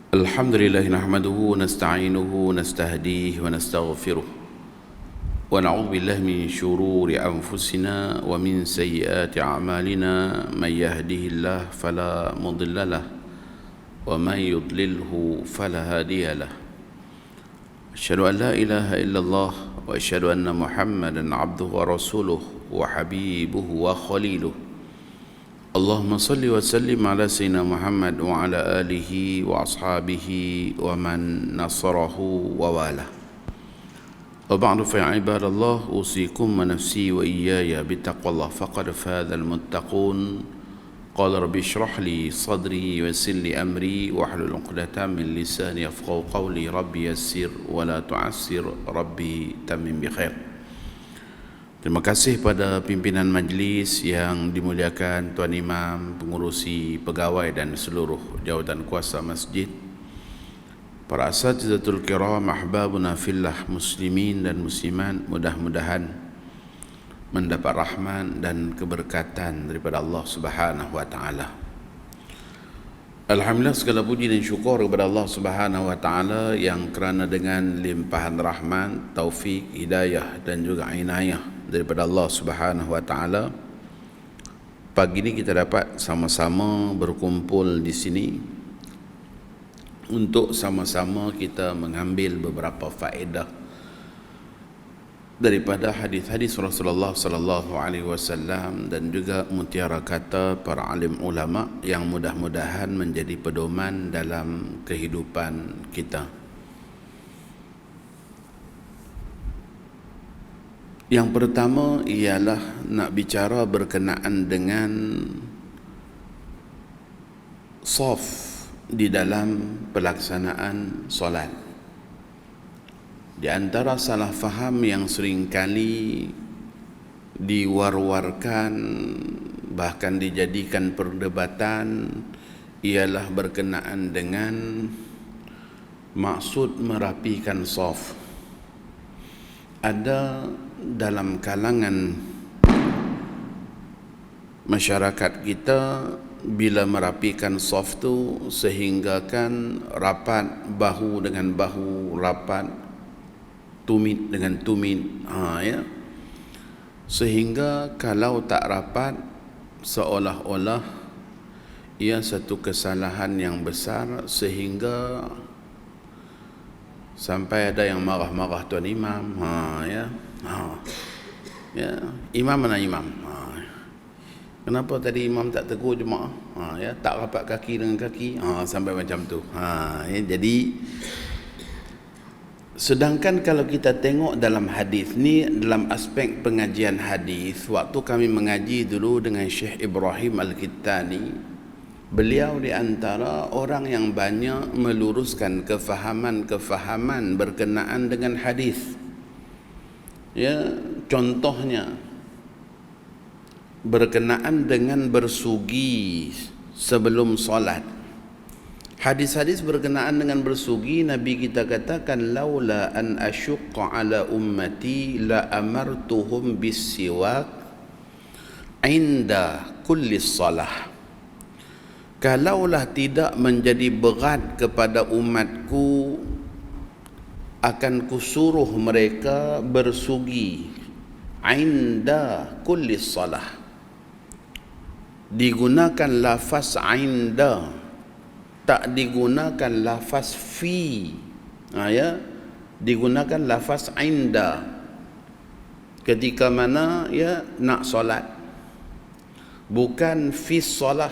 الحمد لله نحمده ونستعينه ونستهديه ونستغفره ونعوذ بالله من شرور أنفسنا ومن سيئات أعمالنا. من يهده الله فلا مضل له ومن يضلله فلا هادي له. أشهد أن لا إله إلا الله وأشهد أن محمدا عبده ورسوله وحبيبه وخليله. اللهم صل وسلم على سيدنا محمد وعلى آله وأصحابه ومن نصره ووالاه. وبعد فيا عباد الله، أوصيكم ونفسي وإياي بتقوى الله فقد فاز المتقون. قال رب اشرح لي صدري ويسر لي أمري واحلل عقدة من لساني يفقهوا قولي. ربي يسر ولا تعسر ربي تمم بخير. Terima kasih pada pimpinan majlis yang dimuliakan, Tuan Imam, pengurusi pegawai dan seluruh jawatan kuasa masjid, para asatizatul kiram, ahbabuna fillah, muslimin dan muslimat, mudah-mudahan mendapat rahmat dan keberkatan daripada Allah Subhanahu wa taala. Alhamdulillah, segala puji dan syukur kepada Allah Subhanahu wa taala yang kerana dengan limpahan rahmat, taufik, hidayah dan juga inayah daripada Allah Subhanahu wa taala, pagi ini kita dapat sama-sama berkumpul di sini untuk sama-sama kita mengambil beberapa faedah daripada hadis-hadis Rasulullah sallallahu alaihi wasallam dan juga mutiara kata para alim ulama yang mudah-mudahan menjadi pedoman dalam kehidupan kita. Yang pertama ialah nak bicara berkenaan dengan saf di dalam pelaksanaan solat. Di antara salah faham yang seringkali diwar-warkan bahkan dijadikan perdebatan ialah berkenaan dengan maksud merapikan saf. Ada dalam kalangan masyarakat kita, bila merapikan saf tu sehinggakan rapat bahu dengan bahu, rapat tumit dengan tumit, sehingga kalau tak rapat seolah-olah ia satu kesalahan yang besar, sehingga sampai ada yang marah-marah Tuan Imam. Imam mana imam? Kenapa tadi imam tak tegur jemaah? Tak rapat kaki dengan kaki. Sampai macam tu. Jadi sedangkan kalau kita tengok dalam hadis ni, dalam aspek pengajian hadis, waktu kami mengaji dulu dengan Syekh Ibrahim Al-Kittani, beliau di antara orang yang banyak meluruskan kefahaman-kefahaman berkenaan dengan hadis. Contohnya berkenaan dengan bersugi sebelum solat. Hadis-hadis berkenaan dengan bersugi, Nabi kita katakan, laula an asyqa ala ummati la amartuhum bis-siwak inda kulli salah. Kalaulah tidak menjadi berat kepada umatku, akan kusuruh mereka bersugi inda kulli salah. Digunakan lafaz inda, tak digunakan lafaz fi. Digunakan lafaz inda ketika mana nak solat, bukan fi solah,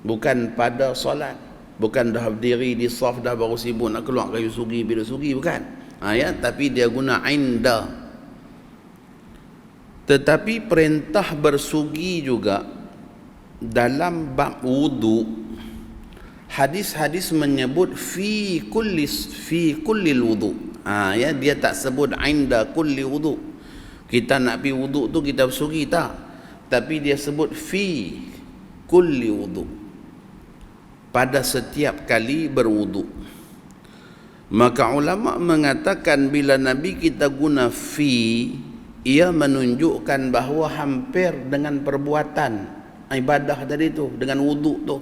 bukan pada solat, bukan dah berdiri di saf dah baru sibuk nak keluar kayu sugi bila sugi, bukan. Tapi dia guna inda. Tetapi perintah bersugi juga dalam bab wudu, hadis-hadis menyebut fi kulli wudu. Dia tak sebut inda kulli wudu. Kita nak pergi wudu tu kita bersugi tak, tapi dia sebut fi kulli wudu, pada setiap kali berwudu. Maka ulama mengatakan bila Nabi kita guna fi, ia menunjukkan bahawa hampir dengan perbuatan ibadah tadi tu, dengan wudu tu,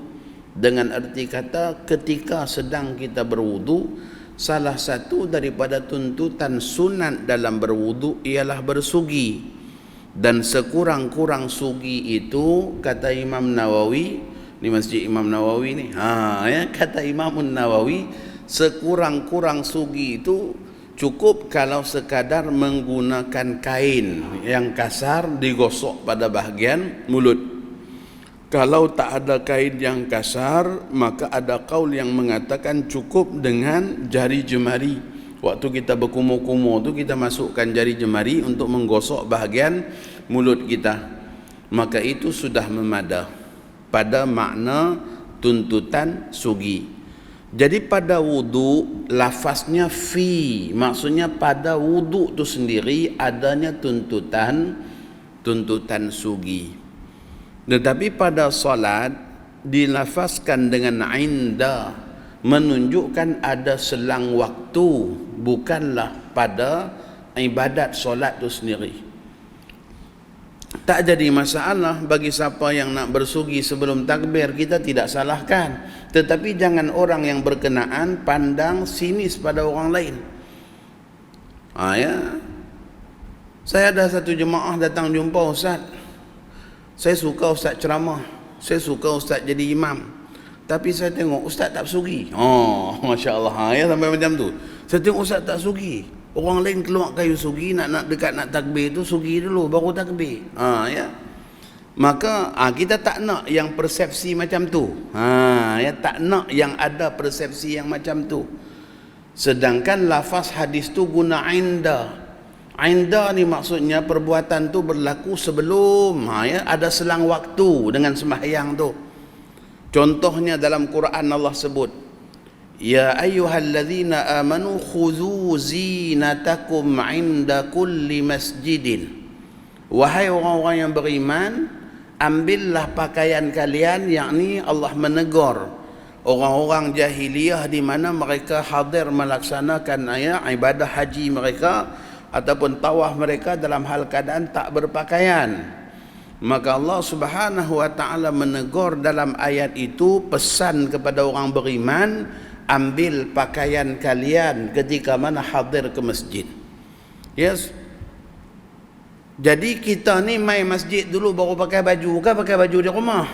Dengan arti kata ketika sedang kita berwudu, salah satu daripada tuntutan sunat dalam berwudu ialah bersugi. Dan sekurang-kurang sugi itu, kata Imam Nawawi, ni Masjid Imam Nawawi ni, kata Imam Nawawi, sekurang-kurang sugi itu cukup kalau sekadar menggunakan kain yang kasar digosok pada bahagian mulut. Kalau tak ada kain yang kasar, maka ada kaul yang mengatakan cukup dengan jari jemari. Waktu kita berkumur-kumur tu, kita masukkan jari jemari untuk menggosok bahagian mulut kita. Maka itu sudah memadah pada makna tuntutan sugi. Jadi pada wudu, lafaznya fi, maksudnya pada wudu tu sendiri adanya tuntutan sugi. Tetapi pada solat dilafazkan dengan inda, menunjukkan ada selang waktu, bukanlah pada ibadat solat tu sendiri. Tak jadi masalah bagi siapa yang nak bersugi sebelum takbir, kita tidak salahkan. Tetapi jangan orang yang berkenaan pandang sinis pada orang lain. Saya ada satu jemaah datang jumpa ustaz. Saya suka ustaz ceramah, saya suka ustaz jadi imam, tapi saya tengok ustaz tak bersugi. Masya Allah, sampai macam tu. Saya tengok ustaz tak sugi. Orang lain keluar kayu sugi, nak dekat nak takbir tu sugi dulu baru takbir. Maka kita tak nak yang persepsi macam tu. Tak nak yang ada persepsi yang macam tu. Sedangkan lafaz hadis tu guna inda. Inda ni maksudnya perbuatan tu berlaku sebelum, ada selang waktu dengan sembahyang tu. Contohnya dalam Quran Allah sebut, ya ayyuhalladzina amanu khudhu zinatakum inda kulli masjidin. Wahai orang-orang yang beriman, ambillah pakaian kalian, yakni Allah menegur orang-orang jahiliyah di mana mereka hadir melaksanakan ibadah haji mereka ataupun tawaf mereka dalam hal keadaan tak berpakaian. Maka Allah Subhanahu wa taala menegur dalam ayat itu, pesan kepada orang beriman, ambil pakaian kalian ketika mana hadir ke masjid. Yes. Jadi kita ni mai masjid dulu baru pakai baju, kan pakai baju di rumah.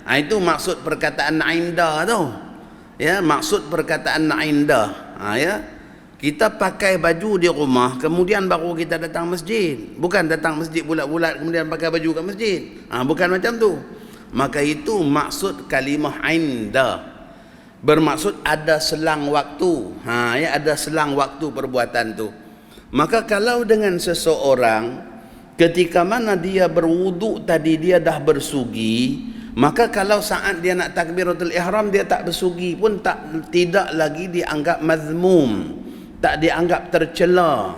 Itu maksud perkataan inda tu. Maksud perkataan inda. Kita pakai baju di rumah, kemudian baru kita datang masjid. Bukan datang masjid bulat-bulat kemudian pakai baju ke masjid. Bukan macam tu. Maka itu maksud kalimah inda. Bermaksud ada selang waktu. Ada selang waktu perbuatan tu. Maka kalau dengan seseorang ketika mana dia berwuduk tadi dia dah bersugi, maka kalau saat dia nak takbiratul ihram dia tak bersugi pun tidak lagi dianggap mazmum, tak dianggap tercela,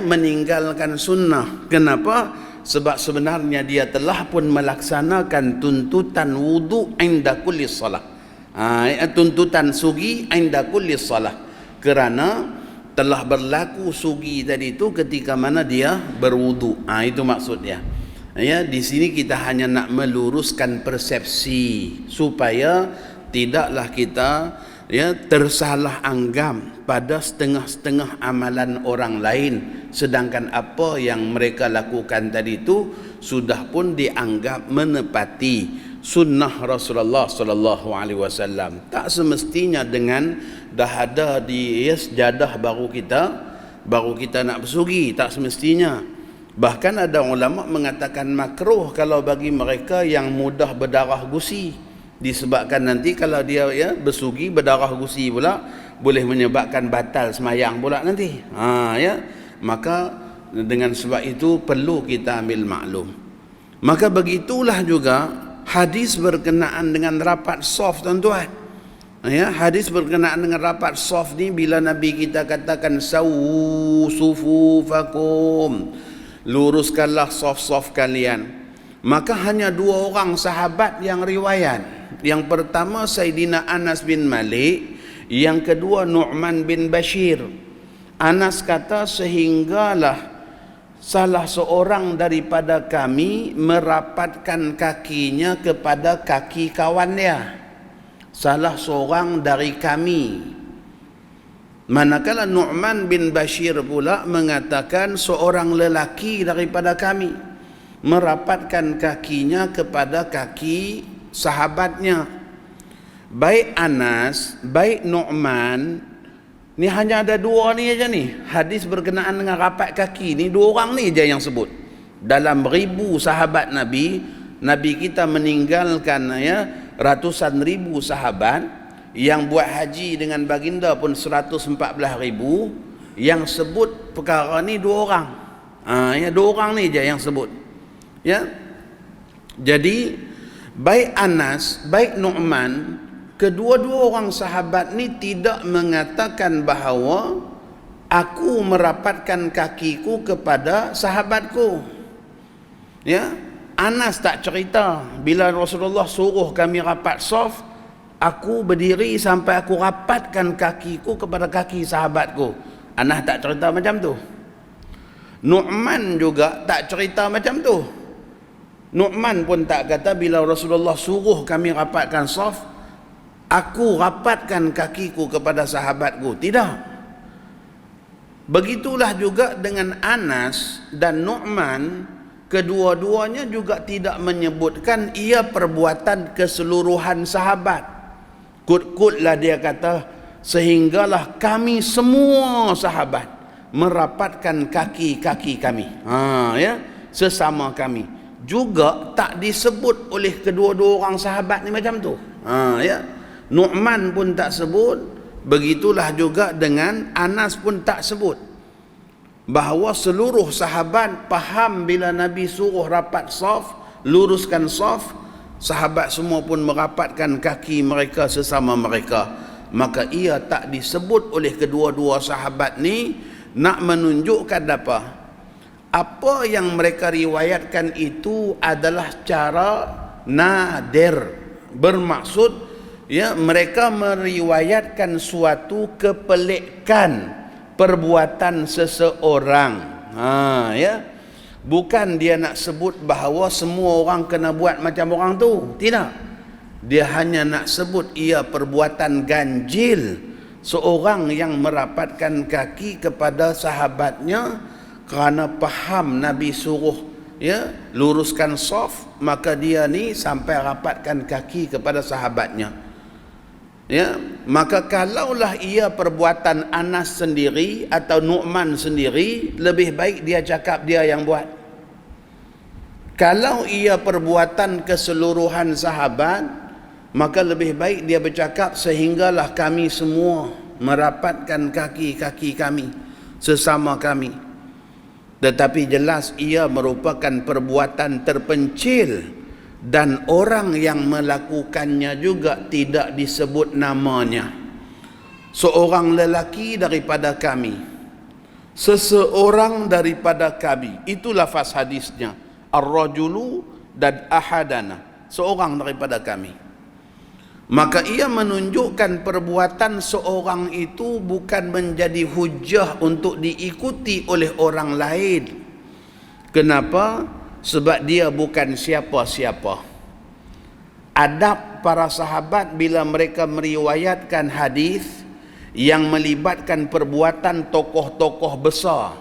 meninggalkan sunnah. Kenapa? Sebab sebenarnya dia telah pun melaksanakan tuntutan wudu inda kulli salah. Tuntutan sugi inda kulli salah, kerana telah berlaku sugi tadi itu ketika mana dia berwudu. Itu maksudnya. Di sini kita hanya nak meluruskan persepsi supaya tidaklah kita tersalah anggap pada setengah-setengah amalan orang lain, sedangkan apa yang mereka lakukan tadi itu sudah pun dianggap menepati sunnah Rasulullah sallallahu alaihi wasallam. Tak semestinya dengan dah ada di sejadah baru kita nak bersugi, tak semestinya. Bahkan ada ulama mengatakan makruh kalau bagi mereka yang mudah berdarah gusi, disebabkan nanti kalau dia bersugi berdarah gusi pula boleh menyebabkan batal semayang pula nanti. Maka dengan sebab itu perlu kita ambil maklum. Maka begitulah juga hadis berkenaan dengan rapat saf, tuan-tuan. Hadis berkenaan dengan rapat saf ni, bila Nabi kita katakan sawu sufufakum, luruskanlah saf-saf kalian, maka hanya 2 orang sahabat yang riwayat. Yang pertama Sayyidina Anas bin Malik, yang kedua Nu'man bin Bashir. Anas kata sehinggalah salah seorang daripada kami merapatkan kakinya kepada kaki kawannya. Salah seorang dari kami. Manakala Nu'man bin Bashir pula mengatakan seorang lelaki daripada kami merapatkan kakinya kepada kaki sahabatnya. Baik Anas, baik Nu'man, ni hanya ada dua ni aja ni. Hadis berkenaan dengan rapat kaki ni, dua orang ni aja yang sebut. Dalam ribu sahabat Nabi, Nabi kita meninggalkan ratusan ribu sahabat. Yang buat haji dengan baginda pun 114 ribu. Yang sebut perkara ni dua orang. Dua orang ni je yang sebut. Ya. Jadi baik Anas, baik Nu'man, kedua-dua orang sahabat ni tidak mengatakan bahawa aku merapatkan kakiku kepada sahabatku. Ya. Anas tak cerita bila Rasulullah suruh kami rapat saf, aku berdiri sampai aku rapatkan kakiku kepada kaki sahabatku. Anas tak cerita macam tu. Nu'man juga tak cerita macam tu. Nu'man pun tak kata bila Rasulullah suruh kami rapatkan saf, aku rapatkan kakiku kepada sahabatku. Tidak. Begitulah juga dengan Anas dan Nu'man, kedua-duanya juga tidak menyebutkan ia perbuatan keseluruhan sahabat. Kut-kutlah dia kata, sehinggalah kami semua sahabat merapatkan kaki-kaki kami. Sesama kami. Juga tak disebut oleh kedua-dua orang sahabat ni macam tu. Nu'man pun tak sebut, begitulah juga dengan Anas pun tak sebut. Bahawa seluruh sahabat faham bila Nabi suruh rapat saf, luruskan saf, sahabat semua pun merapatkan kaki mereka sesama mereka. Maka ia tak disebut oleh kedua-dua sahabat ni nak menunjukkan apa? Apa yang mereka riwayatkan itu adalah cara nadir. Bermaksud mereka meriwayatkan suatu kepelikan perbuatan seseorang. Bukan dia nak sebut bahawa semua orang kena buat macam orang tu. Tidak. Dia hanya nak sebut ia perbuatan ganjil seorang yang merapatkan kaki kepada sahabatnya kerana faham Nabi suruh luruskan saf, maka dia ni sampai rapatkan kaki kepada sahabatnya. Maka kalaulah ia perbuatan Anas sendiri atau Nu'man sendiri, lebih baik dia cakap dia yang buat. Kalau ia perbuatan keseluruhan sahabat, maka lebih baik dia bercakap sehinggalah kami semua merapatkan kaki-kaki kami sesama kami. Tetapi jelas ia merupakan perbuatan terpencil dan orang yang melakukannya juga tidak disebut namanya. Seorang lelaki daripada kami, seseorang daripada kami, itu lafaz hadisnya, ar-rajulu dan ahadana, seorang daripada kami. Maka ia menunjukkan perbuatan seorang itu bukan menjadi hujah untuk diikuti oleh orang lain. Kenapa? Sebab dia bukan siapa-siapa. Adab para sahabat bila mereka meriwayatkan hadis yang melibatkan perbuatan tokoh-tokoh besar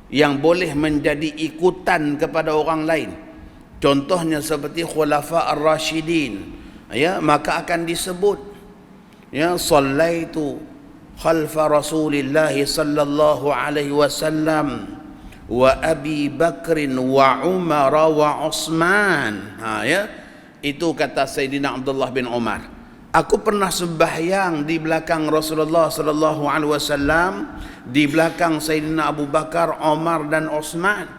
yang boleh menjadi ikutan kepada orang lain. Contohnya seperti Khulafa ar-Rashidin. Maka akan disebut sallaitu khalfa Rasulillah sallallahu alaihi wasallam wa Abi Bakrin wa Umar wa Uthman. Itu kata Sayyidina Abdullah bin Umar. Aku pernah sembahyang di belakang Rasulullah sallallahu alaihi wasallam, di belakang Sayyidina Abu Bakar, Umar dan Uthman.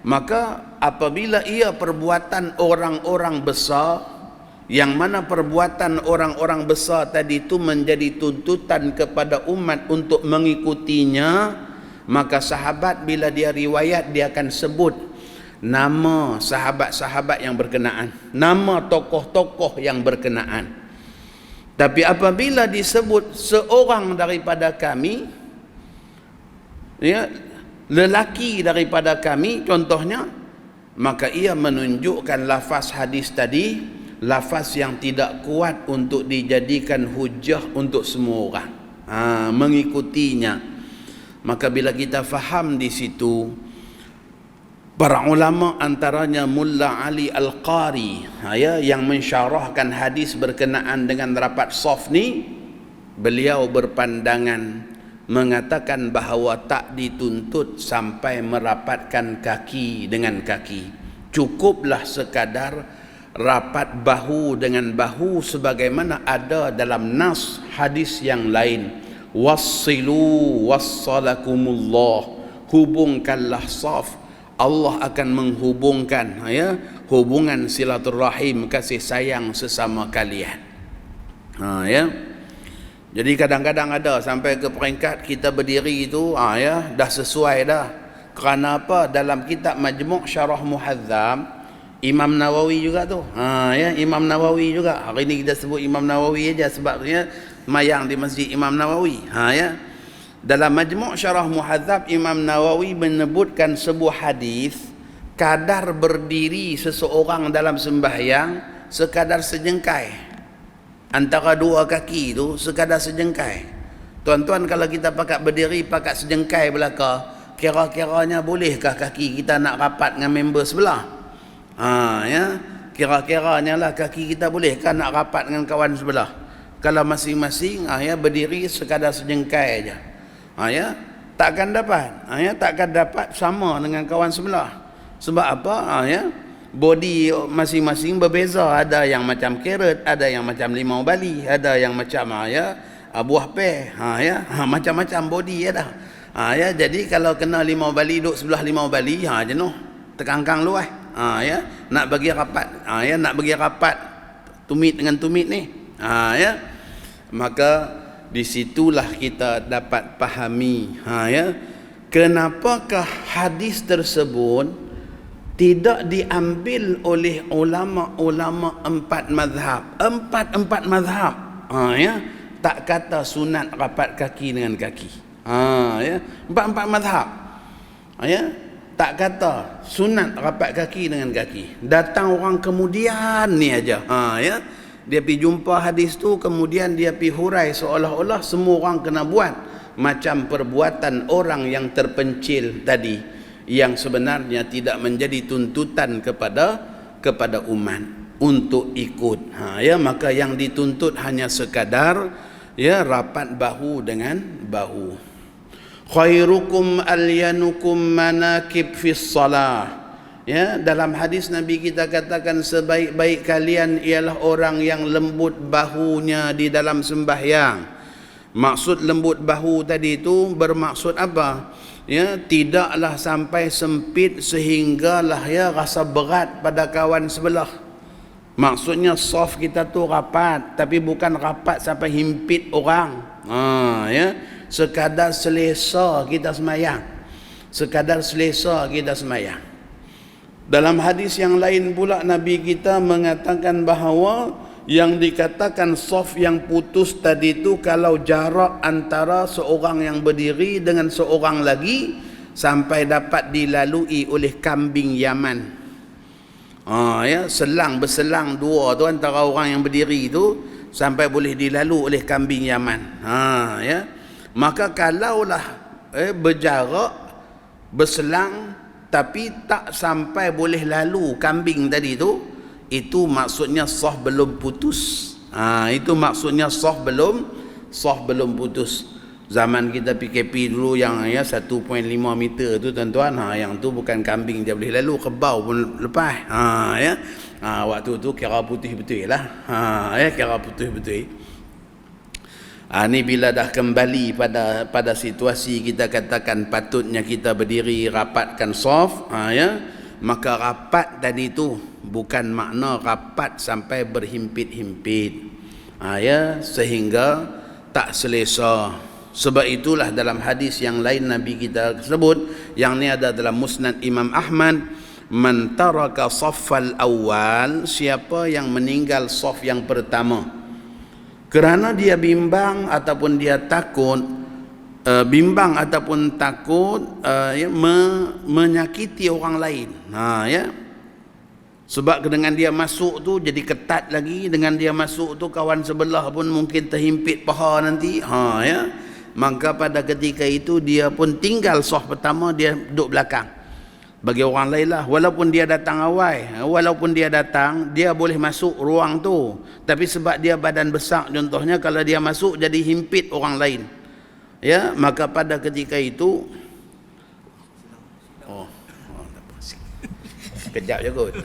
Maka apabila ia perbuatan orang-orang besar, yang mana perbuatan orang-orang besar tadi itu menjadi tuntutan kepada umat untuk mengikutinya, maka sahabat bila dia riwayat dia akan sebut nama sahabat-sahabat yang berkenaan, nama tokoh-tokoh yang berkenaan. Tapi apabila disebut seorang daripada kami, lelaki daripada kami contohnya, maka ia menunjukkan lafaz hadis tadi lafaz yang tidak kuat untuk dijadikan hujah untuk semua orang mengikutinya. Maka bila kita faham di situ, para ulama antaranya Mulla Ali Al-Qari yang mensyarahkan hadis berkenaan dengan rapat saf ni, beliau berpandangan mengatakan bahawa tak dituntut sampai merapatkan kaki dengan kaki, cukuplah sekadar rapat bahu dengan bahu sebagaimana ada dalam nas hadis yang lain, wassilu wassalakumullah, hubungkanlah saf, Allah akan menghubungkan hubungan silaturahim, kasih sayang sesama kalian. Jadi kadang-kadang ada sampai ke peringkat kita berdiri itu dah sesuai dah. Kerana apa? Dalam kitab Majmu' Syarah Muhadzam, Imam Nawawi juga tu. Imam Nawawi juga. Hari ni kita sebut Imam Nawawi aja sebabnya mayang di Masjid Imam Nawawi. Dalam Majmu' Syarah Muhadzab, Imam Nawawi menyebutkan sebuah hadis, kadar berdiri seseorang dalam sembahyang sekadar sejengkai, antara dua kaki tu sekadar sejengkai. Tuan-tuan, kalau kita pakat berdiri pakat sejengkai belaka, kira-kiranya bolehkah kaki kita nak rapat dengan member sebelah? Kira-kiranya lah kaki kita bolehkah nak rapat dengan kawan sebelah? Kalau masing-masing berdiri sekadar sejengkai aja, takkan dapat, takkan dapat sama dengan kawan sebelah. Sebab apa? Body masing-masing berbeza. Ada yang macam carrot, ada yang macam limau bali, ada yang macam buah peh, macam-macam body ada. Jadi kalau kena limau bali duduk sebelah limau bali, jenuh, tekangkang luas. Nak bagi rapat, nak bagi rapat tumit dengan tumit ni. Maka di situlah kita dapat pahami kenapakah hadis tersebut tidak diambil oleh ulama-ulama empat mazhab. Empat mazhab tak kata sunat rapat kaki dengan kaki. Empat mazhab tak kata sunat rapat kaki dengan kaki. Datang orang kemudian ni aja dia pergi jumpa hadis tu, kemudian dia pergi hurai seolah-olah semua orang kena buat macam perbuatan orang yang terpencil tadi, yang sebenarnya tidak menjadi tuntutan kepada umat untuk ikut. Maka yang dituntut hanya sekadar rapat bahu dengan bahu. Khairukum alyanukum manakib fis salah. Dalam hadis Nabi kita katakan sebaik-baik kalian ialah orang yang lembut bahunya di dalam sembahyang. Maksud lembut bahu tadi itu bermaksud apa? Tidaklah sampai sempit sehinggalah rasa berat pada kawan sebelah. Maksudnya saf kita tu rapat, tapi bukan rapat sampai himpit orang. Sekadar selesa kita sembahyang. Sekadar selesa kita sembahyang. Dalam hadis yang lain pula Nabi kita mengatakan bahawa yang dikatakan saf yang putus tadi itu kalau jarak antara seorang yang berdiri dengan seorang lagi sampai dapat dilalui oleh kambing Yaman. Selang berselang dua tu antara orang yang berdiri itu sampai boleh dilalui oleh kambing Yaman. Maka kalaulah berjarak berselang tapi tak sampai boleh lalu kambing tadi tu, itu maksudnya saf belum putus. Itu maksudnya saf belum putus. Zaman kita PKP dulu yang 1.5 meter tu tuan-tuan, yang tu bukan kambing dia boleh lalu, kebau pun lepas. Waktu tu kira putih betul lah. Kira putih betul. Ni bila dah kembali pada situasi kita katakan patutnya kita berdiri rapatkan saf, maka rapat tadi tu bukan makna rapat sampai berhimpit-himpit, sehingga tak selesa. Sebab itulah dalam hadis yang lain Nabi kita sebut, yang ni ada dalam Musnad Imam Ahmad, man taraka saffal awal, siapa yang meninggal saf yang pertama kerana dia bimbang ataupun dia takut bimbang ataupun takut menyakiti orang lain. Ya. Sebab dengan dia masuk tu jadi ketat lagi, dengan dia masuk tu kawan sebelah pun mungkin terhimpit paha nanti. Ya. Maka pada ketika itu dia pun tinggal saf pertama, dia duduk belakang. Bagi orang lain lah, walaupun dia datang awal, walaupun dia datang, dia boleh masuk ruang tu. Tapi sebab dia badan besar contohnya, kalau dia masuk jadi himpit orang lain. Ya, maka pada ketika itu kejap je kot.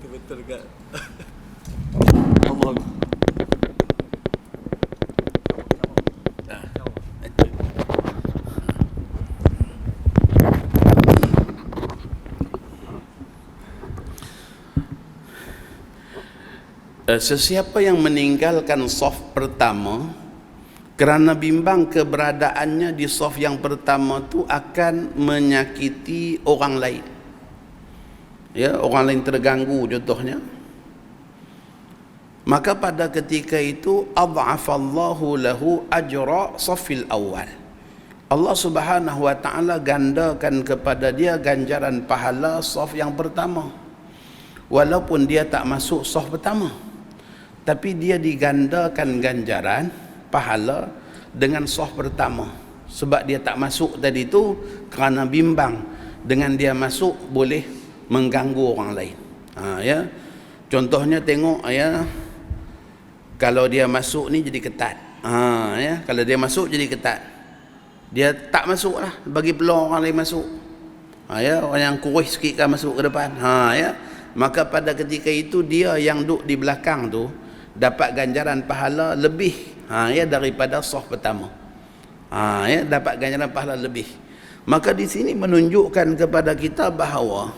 Betul ke? Allah. Sesiapa yang meninggalkan saf pertama kerana bimbang keberadaannya di saf yang pertama tu akan menyakiti orang lain. Ya, orang lain terganggu contohnya. Maka pada ketika itu adhafallahu lahu ajra safil awal. Allah Subhanahu wa taala gandakan kepada dia ganjaran pahala saf yang pertama. Walaupun dia tak masuk saf pertama, tapi dia digandakan ganjaran pahala dengan saf pertama. Sebab dia tak masuk tadi tu kerana bimbang dengan dia masuk boleh mengganggu orang lain. Ya. Contohnya tengok ya, kalau dia masuk ni jadi ketat. Ya, kalau dia masuk jadi ketat. Dia tak masuk lah, bagi peluang orang lain masuk. Ya, orang yang kurus sikit kan masuk ke depan. Ya. Maka pada ketika itu dia yang duduk di belakang tu dapat ganjaran pahala lebih ya daripada saf pertama. Ya, dapat ganjaran pahala lebih. Maka di sini menunjukkan kepada kita bahawa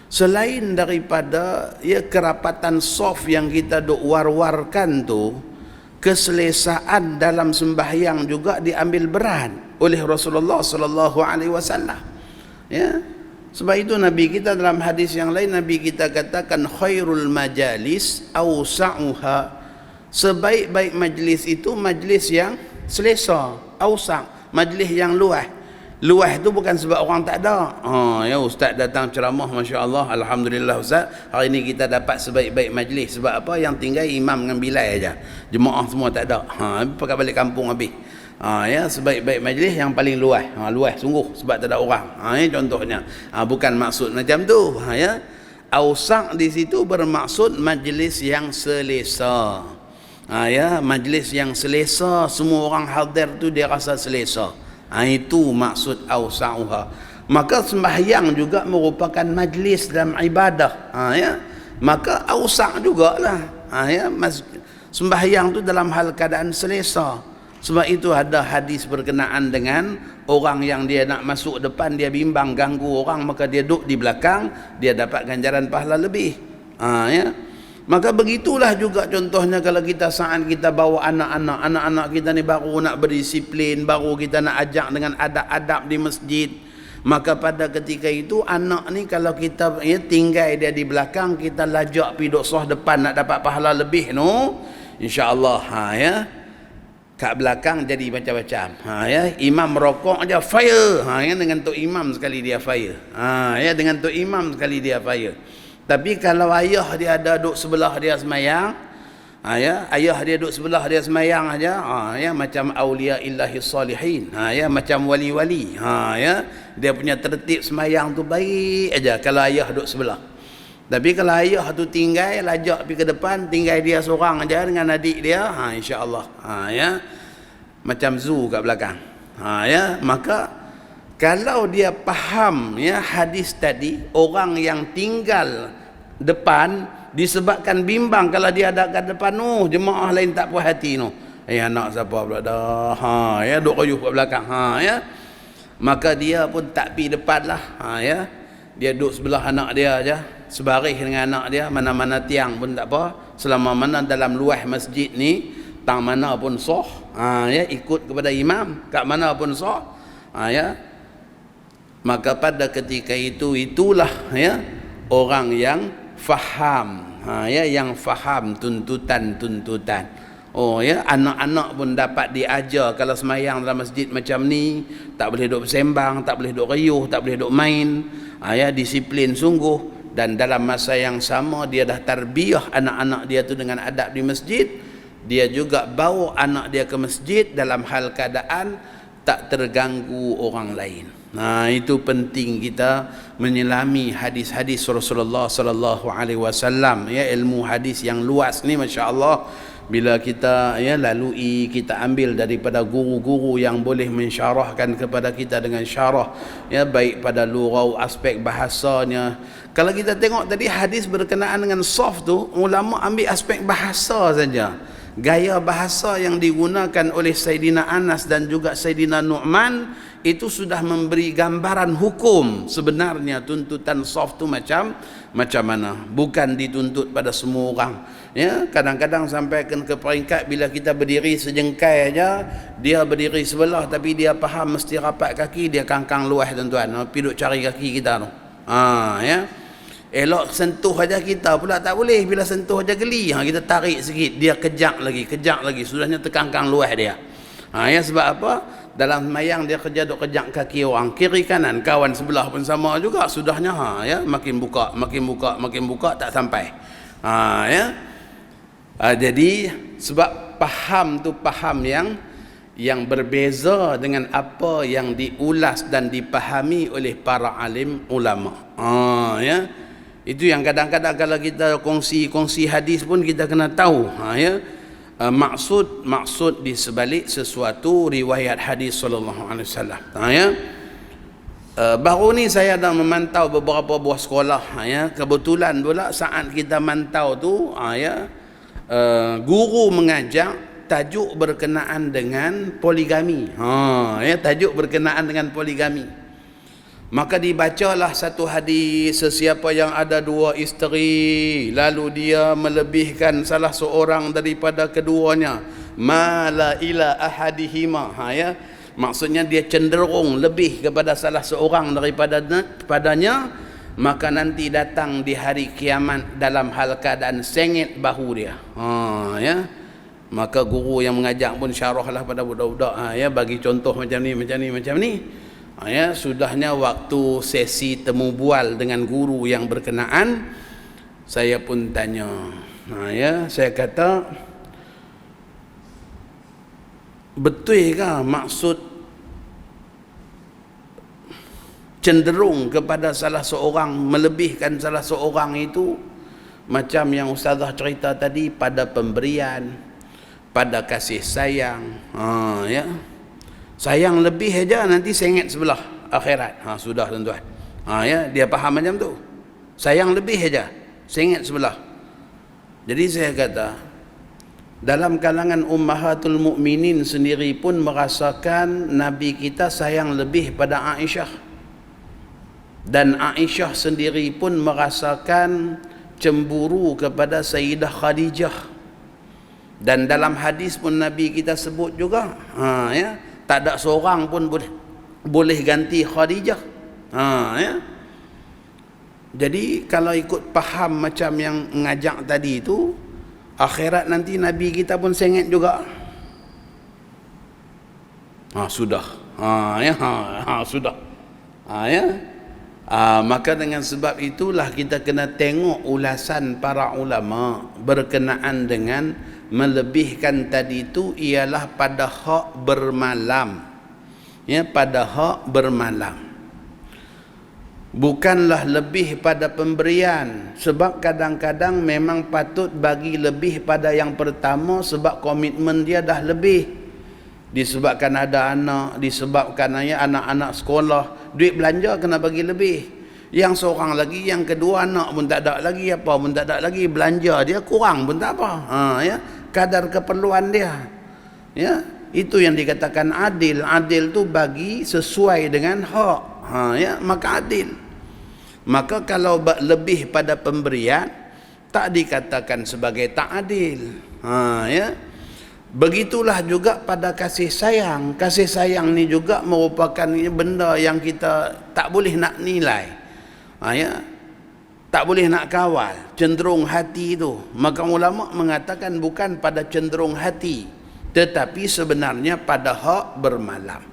selain daripada ya kerapatan saf yang kita duk war-warkan tu, keselesaan dalam sembahyang juga diambil berat oleh Rasulullah sallallahu alaihi wasallam. Ya. Sebab itu Nabi kita dalam hadis yang lain, Nabi kita katakan khairul majalis awsa'uha. Sebaik-baik majlis itu majlis yang selesa, awsa', majlis yang luas. Luas itu bukan sebab orang tak ada. Ya ustaz datang ceramah, masya-Allah, alhamdulillah ustaz. Hari ini kita dapat sebaik-baik majlis. Sebab apa? Yang tinggal imam dengan bilal aja. Jemaah semua tak ada. Pakai balik kampung habis. Ya, sebaik-baik majlis yang paling luas. Luas sungguh sebab tak ada orang. Ya, contohnya. Bukan maksud macam tu. Ya. Awsa' di situ bermaksud majlis yang selesa. Ya, majlis yang selesa, semua orang hadir tu dia rasa selesa. Itu maksud awsa'uha. Maka sembahyang juga merupakan majlis dalam ibadah. Ya. Maka awsa' jugalah. Ya, sembahyang tu dalam hal keadaan selesa. Sebab itu ada hadis berkenaan dengan orang yang dia nak masuk depan, dia bimbang ganggu orang, maka dia duduk di belakang, dia dapat ganjaran pahala lebih. Ya. Maka begitulah juga contohnya kalau kita saat kita bawa anak-anak kita ni baru nak berdisiplin, baru kita nak ajak dengan adab-adab di masjid. Maka pada ketika itu anak ni kalau kita tinggal dia di belakang, kita lajak pergi duduk saf depan nak dapat pahala lebih no, insya-Allah. Ya. Kat belakang jadi macam-macam. Ya, imam rokok aja fire. Ya, dengan tok imam sekali dia fire. Ya, dengan tok imam sekali dia fire. Tapi kalau ayah dia ada duduk sebelah dia semayang, ya, ayah dia duduk sebelah dia semayang aja, ya, macam aulia illahi salihin. Ya, macam wali-wali. Ya, dia punya tertib semayang tu baik aja kalau ayah duduk sebelah. Tapi kalau ayah tu tinggal, lajak pergi ke depan, tinggal dia seorang aja dengan adik dia, insya-Allah. Ya. Macam zoo kat belakang. Ya, maka kalau dia faham ya hadis tadi, orang yang tinggal depan disebabkan bimbang kalau dia ada kat depan jemaah lain tak puas hati anak siapa pula dah. Ya, duk kayuh kat belakang. Ya. Maka dia pun tak pi depan lah. Ya. Dia duduk sebelah anak dia aja, sebaris dengan anak dia, mana-mana tiang pun tak apa, selama mana dalam luas masjid ni tang mana pun sah. Ya, ikut kepada imam kat mana pun sah. Ya. Maka pada ketika itu itulah ya orang yang faham, ya, yang faham tuntutan-tuntutan. Oh ya, anak-anak pun dapat diajar kalau semayang dalam masjid macam ni, tak boleh duk bersembang, tak boleh duk riuh, tak boleh duk main. Ya, disiplin sungguh. Dan dalam masa yang sama dia dah tarbiyah anak-anak dia tu dengan adab di masjid. Dia juga bawa anak dia ke masjid dalam hal keadaan tak terganggu orang lain. Nah, itu penting kita menyelami hadis-hadis Rasulullah sallallahu alaihi wasallam, ya, ilmu hadis yang luas ni masya-Allah. Bila kita lalui, kita ambil daripada guru-guru yang boleh mensyarahkan kepada kita dengan syarah, baik pada lugau, aspek bahasanya. Kalau kita tengok tadi hadis berkenaan dengan soft tu, ulama ambil aspek bahasa saja. Gaya bahasa yang digunakan oleh Sayyidina Anas dan juga Sayyidina Nu'man itu sudah memberi gambaran hukum sebenarnya tuntutan soft tu macam mana. Bukan dituntut pada semua orang. Ya, kadang-kadang sampai ke peringkat bila kita berdiri sejengkai aja, dia berdiri sebelah tapi dia faham mesti rapat kaki, dia kangkang luas tuan-tuan. Pergi duk cari kaki kita tu. Ya. Elok sentuh aja kita pula tak boleh. Bila sentuh aja geli, kita tarik sikit, dia kejak lagi, sudahnya terkangkang luas dia. Ya, sebab apa? Dalam semayang dia duk kejak kaki orang kiri kanan, kawan sebelah pun sama juga, sudahnya ya makin buka tak sampai. Ya. Jadi sebab faham tu faham yang berbeza dengan apa yang diulas dan dipahami oleh para alim ulama. Ya. Itu yang kadang-kadang kalau kita kongsi hadis pun kita kena tahu, ya, maksud di sebalik sesuatu riwayat hadis sallallahu alaihi wasallam. Ya. Baru ni saya dah memantau beberapa buah sekolah, ya. Kebetulan pula saat kita mantau tu, ya, guru mengajar tajuk berkenaan dengan poligami. Ya, tajuk berkenaan dengan poligami. Maka dibacalah satu hadis, sesiapa yang ada dua isteri lalu dia melebihkan salah seorang daripada keduanya, mala ila ahadihima. Ya, maksudnya dia cenderung lebih kepada salah seorang daripadanya, maka nanti datang di hari kiamat dalam hal keadaan sengit bahu dia. Ya, maka guru yang mengajak pun syarahlah pada budak-budak, ya, bagi contoh macam ni. Ya, sudahnya waktu sesi temu bual dengan guru yang berkenaan, saya pun tanya. Ya, saya kata, betul ke maksud cenderung kepada salah seorang, melebihkan salah seorang itu macam yang ustazah cerita tadi, pada pemberian, pada kasih sayang. Ya, sayang lebih aja nanti sengit sebelah akhirat. Sudah tuan-tuan. Ya, dia faham macam tu. Sayang lebih aja sengit sebelah. Jadi saya kata, dalam kalangan ummahatul mukminin sendiri pun merasakan Nabi kita sayang lebih pada Aisyah. Dan Aisyah sendiri pun merasakan cemburu kepada Sayyidah Khadijah. Dan dalam hadis pun Nabi kita sebut juga, ya, tak ada seorang pun boleh ganti Khadijah. Ya. Jadi kalau ikut faham macam yang ngajak tadi itu, akhirat nanti Nabi kita pun sengit juga. Sudah. Ya, sudah. Ya. Maka dengan sebab itulah kita kena tengok ulasan para ulama berkenaan dengan melebihkan tadi itu ialah pada hak bermalam. Ya, pada hak bermalam. Bukanlah lebih pada pemberian, sebab kadang-kadang memang patut bagi lebih pada yang pertama sebab komitmen dia dah lebih. Disebabkan ada anak, disebabkan anak-anak sekolah, duit belanja kena bagi lebih. Yang seorang lagi, yang kedua anak pun tak ada lagi, apa pun tak ada lagi, belanja dia kurang pun tak apa. Ya, kadar keperluan dia. Ya, itu yang dikatakan adil. Adil tu bagi sesuai dengan hak. Ya, maka adil. Maka kalau lebih pada pemberian, tak dikatakan sebagai tak adil. Ya. Begitulah juga pada kasih sayang. Kasih sayang ni juga merupakan benda yang kita tak boleh nak nilai. Ya. tak boleh nak kawal cenderung hati itu. Maka ulama mengatakan bukan pada cenderung hati, tetapi sebenarnya pada hak bermalam.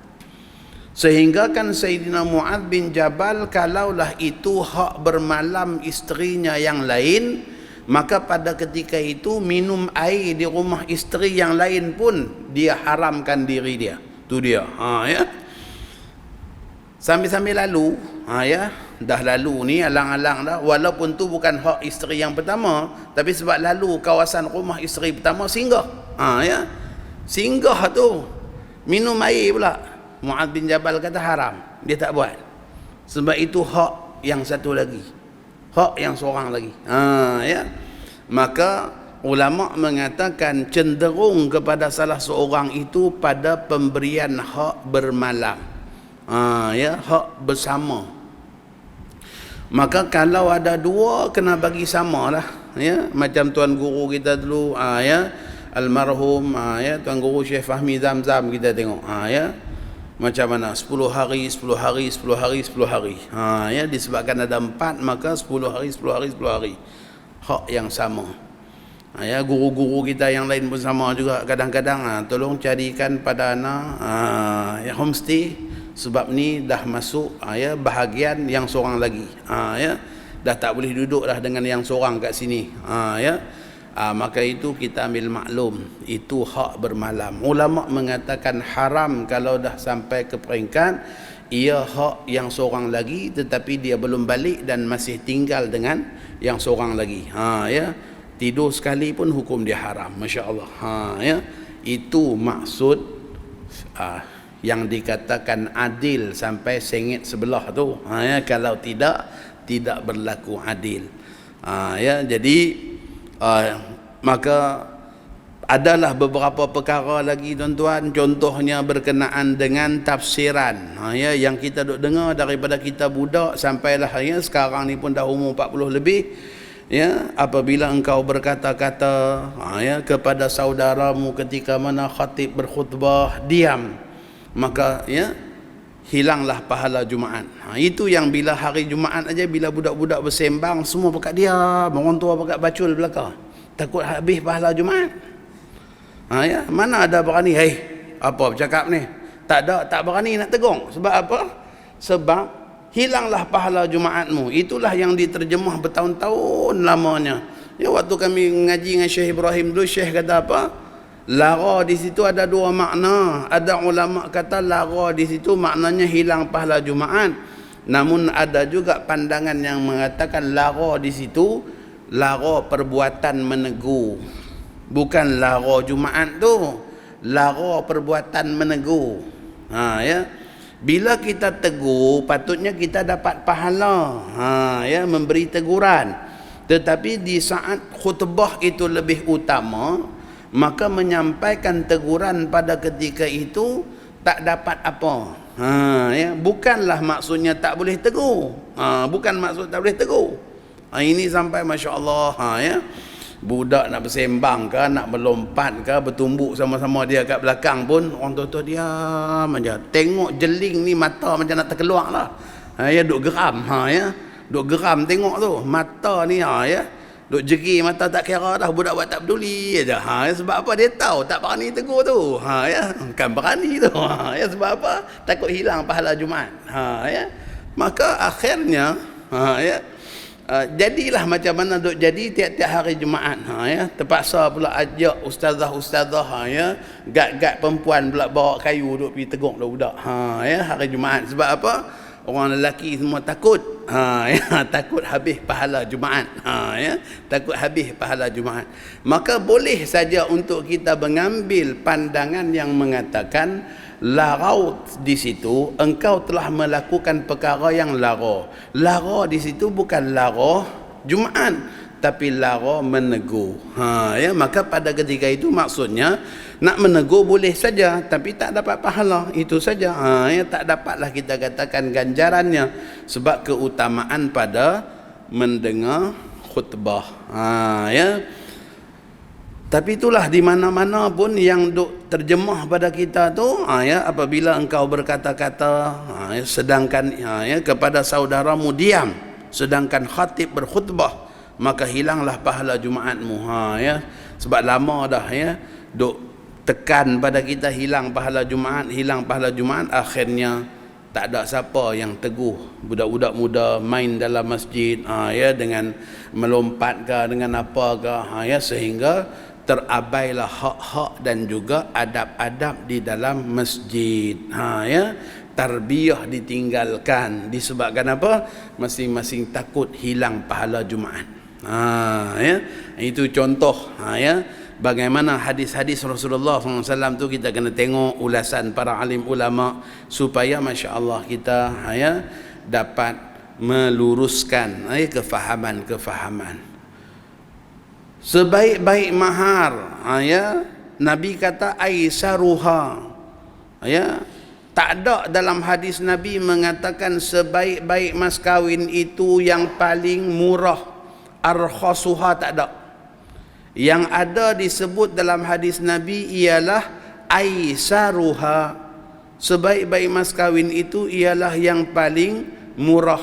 Sehingga kan Sayyidina Mu'adz bin Jabal, kalaulah itu hak bermalam isterinya yang lain, maka pada ketika itu minum air di rumah isteri yang lain pun dia haramkan diri dia. Tu dia. Ya. Sambil-sambil lalu, ya, dah lalu ni alang-alang dah, walaupun tu bukan hak isteri yang pertama, tapi sebab lalu kawasan rumah isteri pertama, singgah. Ya. Singgah tu minum air pula. Mu'adz bin Jabal kata haram, dia tak buat. Sebab itu hak yang satu lagi, hak yang seorang lagi. Ya. Maka ulama mengatakan cenderung kepada salah seorang itu pada pemberian hak bermalam. Ya, hak bersama. Maka kalau ada dua, kena bagi sama lah. Ya, macam tuan guru kita dulu, ya, almarhum, ya, tuan guru Syekh Fahmi Zamzam, kita tengok, ya, macam mana 10 hari 10 hari 10 hari 10 hari. Ya, disebabkan ada 4, maka 10 hari 10 hari 10 hari. Hak yang sama. Ya, guru-guru kita yang lain pun sama juga. Kadang-kadang tolong carikan pada anak ya, homestay, sebab ni dah masuk ya, bahagian yang seorang lagi. Ya, dah tak boleh duduk dah dengan yang seorang kat sini. Ya. Maka itu kita ambil maklum, itu hak bermalam. Ulama mengatakan haram kalau dah sampai ke peringkat ia hak yang seorang lagi, tetapi dia belum balik dan masih tinggal dengan yang seorang lagi. Ya, tidur sekali pun hukum dia haram. Masya-Allah. Ya, itu maksud yang dikatakan adil sampai sengit sebelah tu. Ya, kalau tidak berlaku adil. Ya, jadi maka adalah beberapa perkara lagi tuan-tuan, contohnya berkenaan dengan tafsiran, ya, yang kita duk dengar daripada kita budak sampailah ya, sekarang ni pun dah umur 40 lebih. Ya, apabila engkau berkata-kata ya, kepada saudaramu ketika mana khatib berkhutbah, diam, maka ya, hilanglah pahala Jumaat. Itu yang bila hari Jumaat aja, bila budak-budak bersembang, semua pakat diam, orang tua pakat bacul belakang, takut habis pahala Jumaat. Ya, mana ada berani, hei, apa bercakap ni? Tak berani nak tegur. Sebab apa? Sebab hilanglah pahala Jumaatmu. Itulah yang diterjemah bertahun-tahun lamanya. Ya, waktu kami ngaji dengan Syekh Ibrahim dulu, Syekh kata apa? Lara di situ ada dua makna. Ada ulama kata lara di situ maknanya hilang pahala Jumaat. Namun ada juga pandangan yang mengatakan lara di situ lara perbuatan menegur. Bukan lara Jumaat tu, lara perbuatan menegur. Ya. Bila kita tegur, patutnya kita dapat pahala. Ya, memberi teguran. Tetapi di saat khutbah itu lebih utama, maka menyampaikan teguran pada ketika itu tak dapat apa. Ya, bukanlah maksudnya tak boleh tegur. Bukan maksud tak boleh tegur. Ini sampai masya-Allah, ya, budak nak bersembang ke, nak melompat ke, bertumbuk sama-sama dia kat belakang pun, orang tua diam aja. Tengok jeling ni mata macam nak terkeluar lah. Ya, duk geram. Ya, duk geram tengok tu. Mata ni ya, duk jegi mata tak kira dah, budak buat tak peduli aja. Ya, sebab apa? Dia tahu tak berani tegur tu. Ya, kan berani tu. Ya, sebab apa? Takut hilang pahala Jumaat. Ya. Maka akhirnya ya, jadilah macam mana duk jadi tiap-tiap hari Jumaat. Ya, terpaksa pula ajak ustazah-ustazah, ya, gad-gad perempuan pula bawa kayu duk pergi tegur budak. Ya, hari Jumaat. Sebab apa? Orang lelaki semua takut. Ya, takut habis pahala Jumaat. Ya, takut habis pahala Jumaat. Maka boleh saja untuk kita mengambil pandangan yang mengatakan larau di situ engkau telah melakukan perkara yang lara. Lara di situ bukan lara Jumaat, tapi lara menegur. Ya, maka pada ketika itu maksudnya nak menegur boleh saja, tapi tak dapat pahala. Itu saja. Ya, tak dapatlah kita katakan ganjarannya, sebab keutamaan pada mendengar khutbah. Ya. Tapi itulah di mana-mana pun yang duk terjemah pada kita tu, ya, apabila engkau berkata-kata, ya, sedangkan ya, kepada saudaramu diam, sedangkan khatib berkhutbah, maka hilanglah pahala Jumaatmu. Ya, sebab lama dah ya duk tekan pada kita hilang pahala Jumaat, akhirnya tak ada siapa yang teguh. Budak-budak muda main dalam masjid, ya, dengan melompat ke, dengan apa ke, ya, sehingga terabailah hak-hak dan juga adab-adab di dalam masjid. Ya, tarbiyah ditinggalkan disebabkan apa? Masing-masing takut hilang pahala Jumaat. Ya, itu contoh, ya, bagaimana hadis-hadis Rasulullah SAW tu kita kena tengok ulasan para alim ulama supaya masya-Allah kita, ya, dapat meluruskan, ya, kefahaman. Sebaik-baik mahar, ya, Nabi kata aisaruha, ya. Tak ada dalam hadis Nabi mengatakan sebaik-baik mas kawin itu yang paling murah, arkhasuha, tak ada. Yang ada disebut dalam hadis Nabi ialah aisaruha. Sebaik-baik mas kawin itu ialah yang paling murah,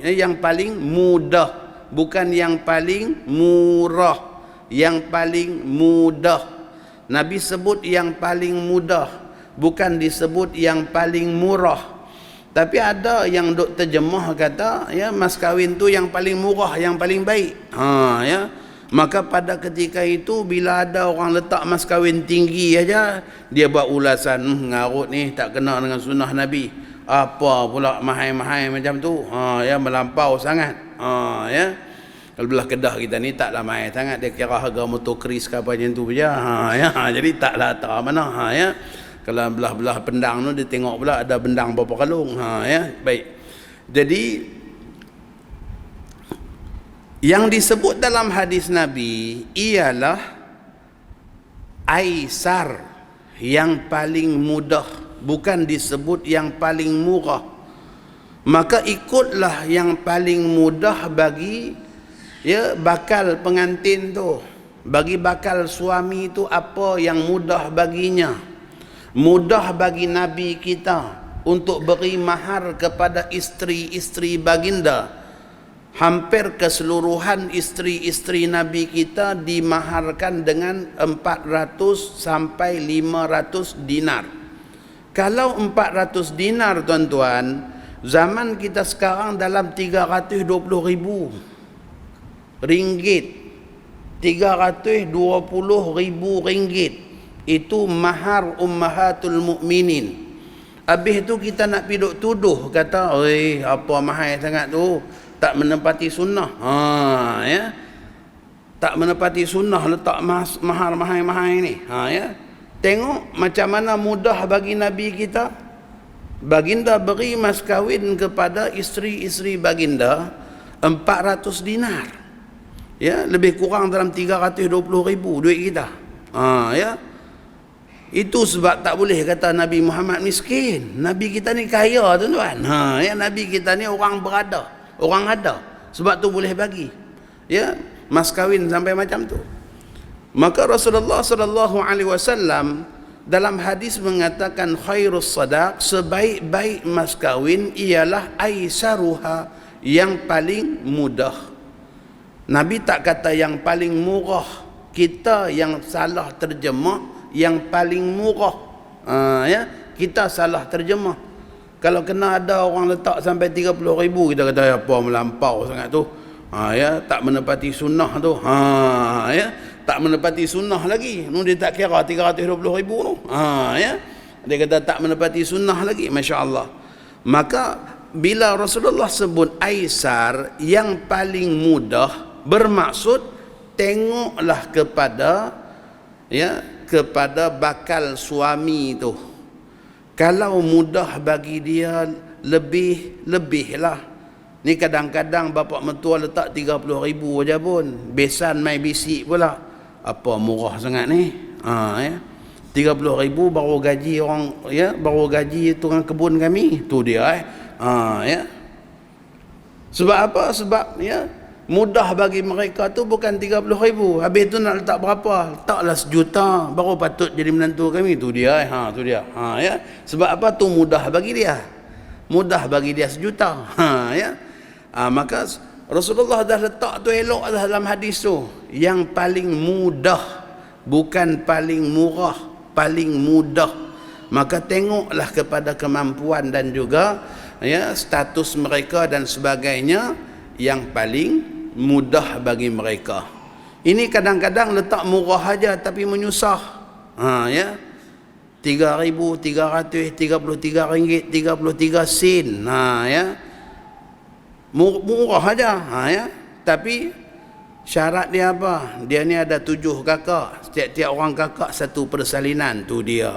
yang paling mudah, bukan yang paling murah, yang paling mudah. Nabi sebut yang paling mudah, bukan disebut yang paling murah. Tapi ada yang duk terjemah kata, ya, mas kawin tu yang paling murah, yang paling baik. Ya. Maka pada ketika itu bila ada orang letak mas kawin tinggi aja, dia buat ulasan, ngarut ni tak kena dengan sunnah Nabi. Apa pula mahal-mahal macam tu? Ya, melampau sangat. Ya. Kalau belah Kedah kita ni taklah mahal sangat, dia kira harga motor kris ke apa macam tu saja. Ya, jadi taklah tak mana. Ya. Kalau belah-belah pendang tu dia tengok pula ada bendang berapa kalung. Ya, baik. Jadi yang disebut dalam hadis Nabi ialah aisar, yang paling mudah, bukan disebut yang paling murah. Maka ikutlah yang paling mudah bagi, ya, bakal pengantin tu. Bagi bakal suami tu apa yang mudah baginya. Mudah bagi Nabi kita untuk beri mahar kepada isteri-isteri baginda. Hampir keseluruhan isteri-isteri Nabi kita dimaharkan dengan 400 sampai 500 dinar. Kalau 400 dinar, tuan-tuan, zaman kita sekarang dalam 320,000 ringgit, 320,000 ringgit. Itu mahar ummahatul mukminin. Habis tu kita nak piduk tuduh, kata, oi, apa mahal sangat tu, tak menepati sunnah. Ya, tak menepati sunnah letak mahar mahal-mahal ni. Ya, tengok macam mana mudah bagi Nabi kita. Baginda beri mas kahwin kepada isteri-isteri baginda 400 dinar. Ya, lebih kurang dalam 320,000 duit kita. Ya. Itu sebab tak boleh kata Nabi Muhammad miskin. Nabi kita ni kaya, tuan-tuan. Ya, Nabi kita ni orang berada, orang ada. Sebab tu boleh bagi, ya, mas kahwin sampai macam tu. Maka Rasulullah sallallahu alaihi wasallam dalam hadis mengatakan khairus sadaq, sebaik-baik mas kahwin ialah aisaruha, yang paling mudah. Nabi tak kata yang paling murah. Kita yang salah terjemah yang paling murah. Ya, kita salah terjemah. Kalau kena ada orang letak sampai 30,000, kita kata apa melampau sangat tu. Ya, tak menepati sunnah tu. Ya, tak menepati sunnah lagi. Dia tak kira 320,000 tu. Ya, dia kata tak menepati sunnah lagi. Masya-Allah. Maka bila Rasulullah sebut aisar, yang paling mudah, bermaksud tengoklah kepada, ya, kepada bakal suami tu. Kalau mudah bagi dia, lebih lah. Ni kadang-kadang bapak mentua letak 30,000 aja pun, besan mai bisik pula. Apa murah sangat ni? Ya, 30,000 baru gaji orang, ya, baru gaji tukang kebun kami. Tu dia. Ya. Sebab apa? Sebab, ya, mudah bagi mereka tu bukan 30,000. Habis tu nak letak berapa? Letaklah 1,000,000 baru patut jadi menantu kami. Tu dia. Tu dia. Ya. Sebab apa? Tu mudah bagi dia. Mudah bagi dia 1,000,000. Ya. Maka Rasulullah dah letak tu elok dah dalam hadis tu. Yang paling mudah, bukan paling murah, paling mudah. Maka tengoklah kepada kemampuan dan juga status mereka dan sebagainya, yang paling mudah bagi mereka. Ini kadang-kadang letak murah aja tapi menyusah. 3,333 ringgit 33 sen. Murah aja. Tapi syarat dia apa? Dia ni ada 7 kakak. Setiap-tiap orang kakak satu persalinan tu dia.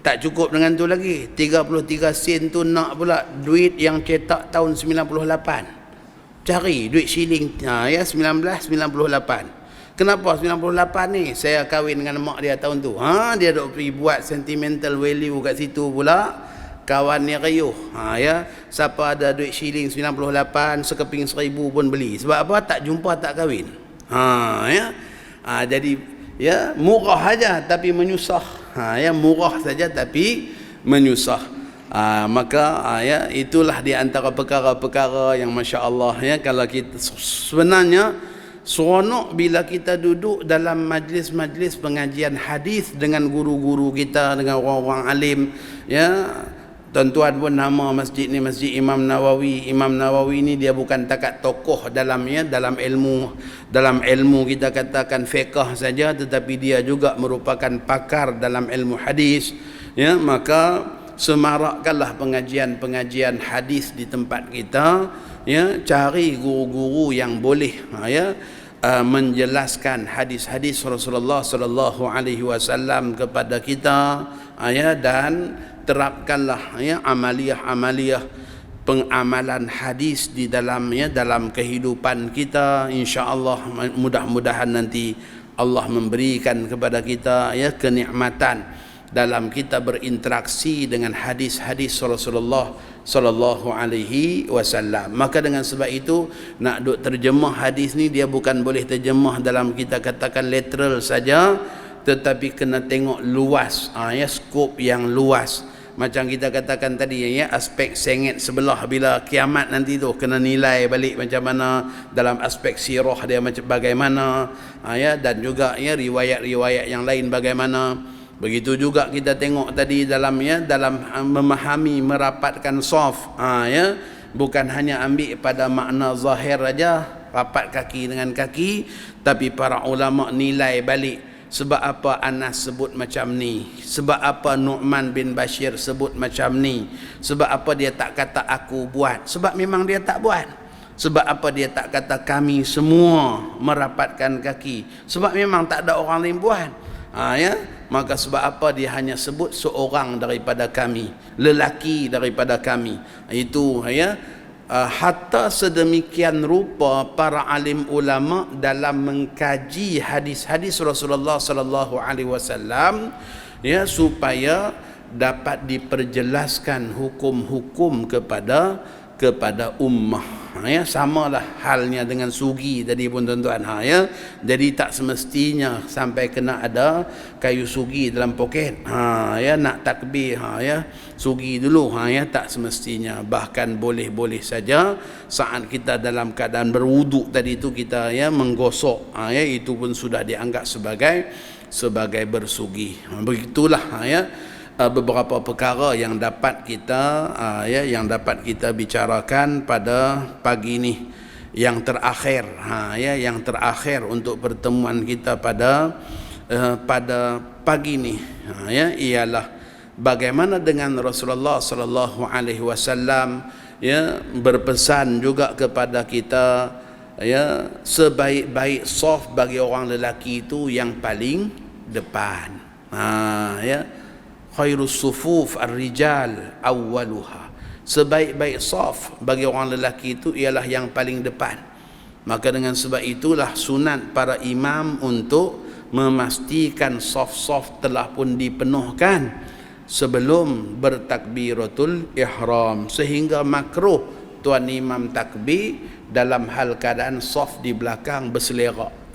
Tak cukup dengan tu lagi. 33 sen tu nak pula duit yang cetak tahun 98. Cari duit shilling 1998. Kenapa 98 ni? Saya kahwin dengan mak dia tahun tu. Dia duk pergi buat sentimental value kat situ pula. Kawan ni riuh. Siapa ada duit shilling 98, sekeping 1,000 pun beli. Sebab apa? Tak jumpa, tak kahwin. Jadi murah aja tapi menyusah. Murah saja tapi menyusah. Maka itulah di antara perkara-perkara yang masya-Allah kalau kita sebenarnya seronok bila kita duduk dalam majlis-majlis pengajian hadis dengan guru-guru kita, dengan orang-orang alim. Tuan-tuan pun nama masjid ni Masjid Imam Nawawi. Imam Nawawi ni dia bukan takat tokoh dalam ilmu kita katakan fiqh saja, tetapi dia juga merupakan pakar dalam ilmu hadis. Maka semarakkanlah pengajian-pengajian hadis di tempat kita. Cari guru-guru yang boleh menjelaskan hadis-hadis Rasulullah sallallahu alaihi wasallam kepada kita, dan terapkanlah amaliyah-amaliyah pengamalan hadis di dalam kehidupan kita. Insya-Allah mudah-mudahan nanti Allah memberikan kepada kita kenikmatan dalam kita berinteraksi dengan hadis-hadis Rasulullah sallallahu alaihi wasallam. Maka dengan sebab itu nak duk terjemah hadis ni, dia bukan boleh terjemah dalam kita katakan literal saja, tetapi kena tengok luas, skop yang luas. Macam kita katakan tadi, aspek sengit sebelah bila kiamat nanti tu kena nilai balik macam mana dalam aspek sirah dia macam bagaimana, dan juga riwayat-riwayat yang lain bagaimana. Begitu juga kita tengok tadi dalam memahami merapatkan saf, bukan hanya ambil pada makna zahir aja, rapat kaki dengan kaki, tapi para ulama nilai balik. Sebab apa Anas sebut macam ni? Sebab apa Nu'man bin Bashir sebut macam ni? Sebab apa dia tak kata aku buat? Sebab memang dia tak buat. Sebab apa dia tak kata kami semua merapatkan kaki? Sebab memang tak ada orang lain buat. Maka sebab apa dia hanya sebut seorang daripada kami, lelaki daripada kami. Itu hatta sedemikian rupa para alim ulama dalam mengkaji hadis-hadis Rasulullah sallallahu alaihi wasallam, supaya dapat diperjelaskan hukum-hukum kepada ummah. Samalah halnya dengan sugi tadi pun tuan-tuan. Jadi tak semestinya sampai kena ada kayu sugi dalam poket. Nak takbir sugi dulu. Tak semestinya. Bahkan boleh-boleh saja saat kita dalam keadaan berwuduk tadi tu kita menggosok. Itu pun sudah dianggap sebagai bersugi. Begitulah beberapa perkara yang dapat kita bicarakan pada pagi ni. Yang terakhir untuk pertemuan kita pada pagi ni ialah bagaimana dengan Rasulullah sallallahu alaihi wasallam berpesan juga kepada kita, sebaik-baik saf bagi orang lelaki itu yang paling depan. Khairus sufuf ar-rijal awwaluha. Sebaik-baik saf bagi orang lelaki itu ialah yang paling depan. Maka dengan sebab itulah sunat para imam untuk memastikan saf-saf telah pun dipenuhkan sebelum bertakbiratul ihram, sehingga makruh tuan imam takbir dalam hal keadaan saf di belakang berselerak.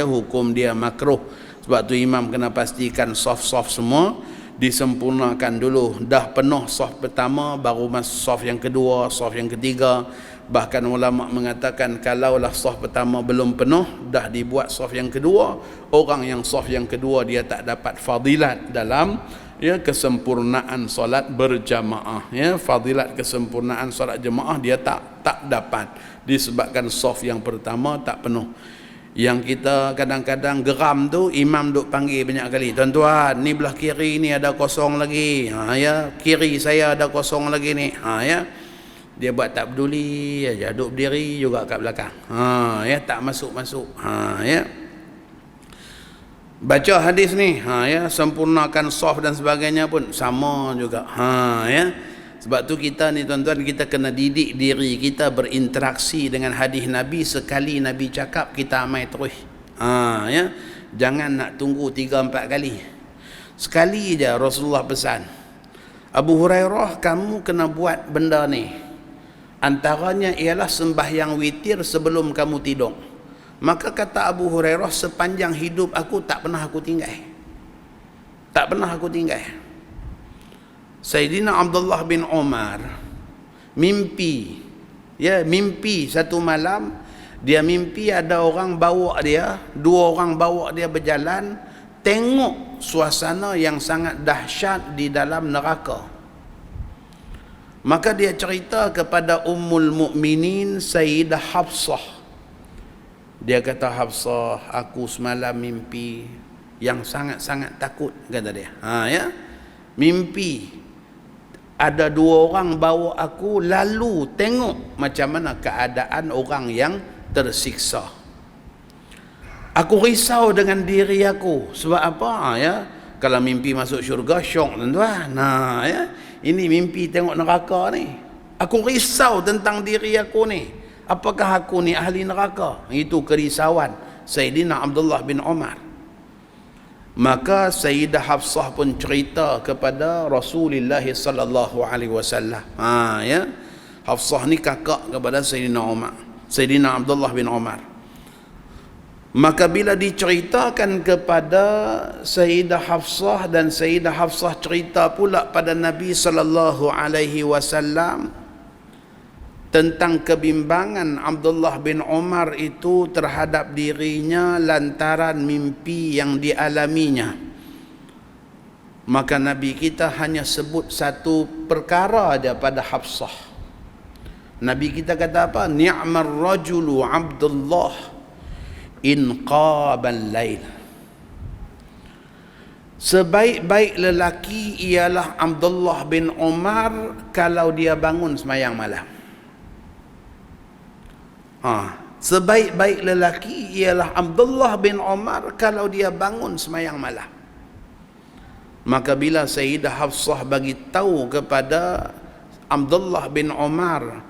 Hukum dia makruh. Sebab tu imam kena pastikan saf-saf semua disempurnakan dulu. Dah penuh saf pertama, baru masuk saf yang kedua, saf yang ketiga. Bahkan ulama mengatakan kalaulah saf pertama belum penuh, dah dibuat saf yang kedua, orang yang saf yang kedua dia tak dapat fadilat dalam kesempurnaan solat berjamaah. Fadilat kesempurnaan solat jamaah dia tak dapat disebabkan saf yang pertama tak penuh. Yang kita kadang-kadang geram tu, imam duk panggil banyak kali, tuan-tuan ni belah kiri ni ada kosong lagi, kiri saya ada kosong lagi ni, dia buat tak peduli aja, duk berdiri juga kat belakang, tak masuk-masuk, baca hadis ni, sempurnakan saf dan sebagainya pun sama juga, Sebab tu kita ni tuan-tuan, kita kena didik diri kita berinteraksi dengan hadis Nabi. Sekali Nabi cakap, kita amal terus. Jangan nak tunggu 3-4 kali. Sekali je Rasulullah pesan, Abu Hurairah, kamu kena buat benda ni. Antaranya ialah sembahyang witir sebelum kamu tidur. Maka kata Abu Hurairah, sepanjang hidup aku tak pernah aku tinggal. Tak pernah aku tinggal. Sayyidina Abdullah bin Umar mimpi satu malam, dia mimpi ada orang bawa dia, 2 orang bawa dia berjalan, tengok suasana yang sangat dahsyat di dalam neraka. Maka dia cerita kepada Ummul Mukminin Sayyidah Hafsah. Dia kata, Hafsah, aku semalam mimpi yang sangat-sangat takut, kata dia. Mimpi ada 2 orang bawa aku, lalu tengok macam mana keadaan orang yang tersiksa. Aku risau dengan diri aku. Sebab apa? Kalau mimpi masuk syurga, syok tuan-tuan. Ini mimpi tengok neraka ni. Aku risau tentang diri aku ni. Apakah aku ni ahli neraka? Itu kerisauan Sayyidina Abdullah bin Umar. Maka Sayyidah Hafsah pun cerita kepada Rasulullah sallallahu alaihi wasallam. Hafsah ni kakak kepada Sayyidina Abdullah bin Umar. Maka bila diceritakan kepada Sayyidah Hafsah, dan Sayyidah Hafsah cerita pula pada Nabi sallallahu alaihi wasallam tentang kebimbangan Abdullah bin Umar itu terhadap dirinya lantaran mimpi yang dialaminya. Maka Nabi kita hanya sebut satu perkara aja pada Hafsah. Nabi kita kata apa? Ni'mar rajulu Abdullah in qabal lail. Sebaik-baik lelaki ialah Abdullah bin Umar kalau dia bangun semayang malam. Sebaik-baik lelaki ialah Abdullah bin Umar kalau dia bangun semayang malam. Maka bila Sayyidah Hafsah bagi tahu kepada Abdullah bin Umar,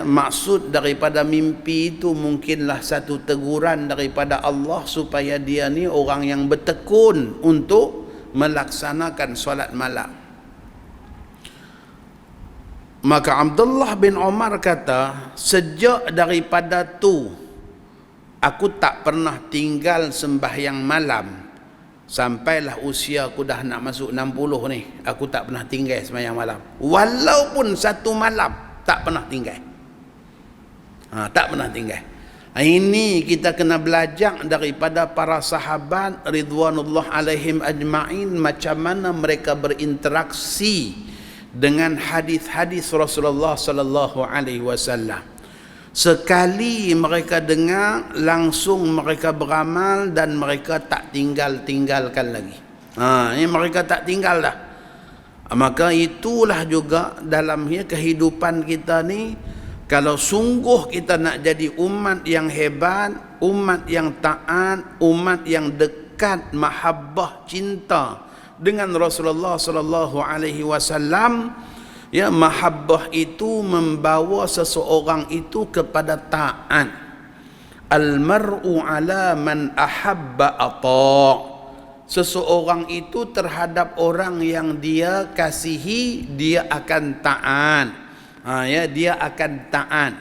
maksud daripada mimpi itu mungkinlah satu teguran daripada Allah supaya dia ni orang yang bertekun untuk melaksanakan solat malam. Maka Abdullah bin Umar kata, sejak daripada tu aku tak pernah tinggal sembahyang malam. Sampailah usia aku dah nak masuk 60 ni, aku tak pernah tinggal sembahyang malam. Walaupun satu malam, tak pernah tinggal. Tak pernah tinggal. Ini kita kena belajar daripada para sahabat ridwanullah alaihim ajma'in, macam mana mereka berinteraksi dengan hadis-hadis Rasulullah sallallahu alaihi wasallam. Sekali mereka dengar, langsung mereka beramal dan mereka tak tinggalkan lagi. Ini mereka tak tinggal dah. Maka itulah juga dalam kehidupan kita ni, kalau sungguh kita nak jadi umat yang hebat, umat yang taat, umat yang dekat mahabbah cinta dengan Rasulullah sallallahu alaihi wasallam, mahabbah itu membawa seseorang itu kepada taat. Al-mar'u ala man ahabba ata'. Seseorang itu terhadap orang yang dia kasihi, dia akan taat. Dia akan taat.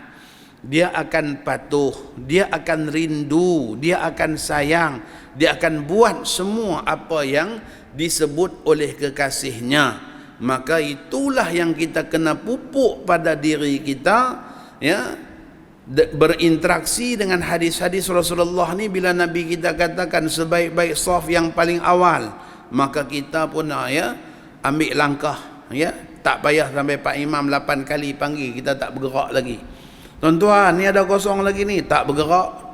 Dia akan patuh, dia akan rindu, dia akan sayang, dia akan buat semua apa yang disebut oleh kekasihnya, maka itulah yang kita kena pupuk pada diri kita, ya, berinteraksi dengan hadis-hadis Rasulullah ni. Bila Nabi kita katakan sebaik-baik saf yang paling awal, maka kita pun ya ambil langkah, ya, tak payah sampai Pak Imam 8 kali panggil kita tak bergerak lagi. Tuan-tuan, ni ada kosong lagi ni, tak bergerak.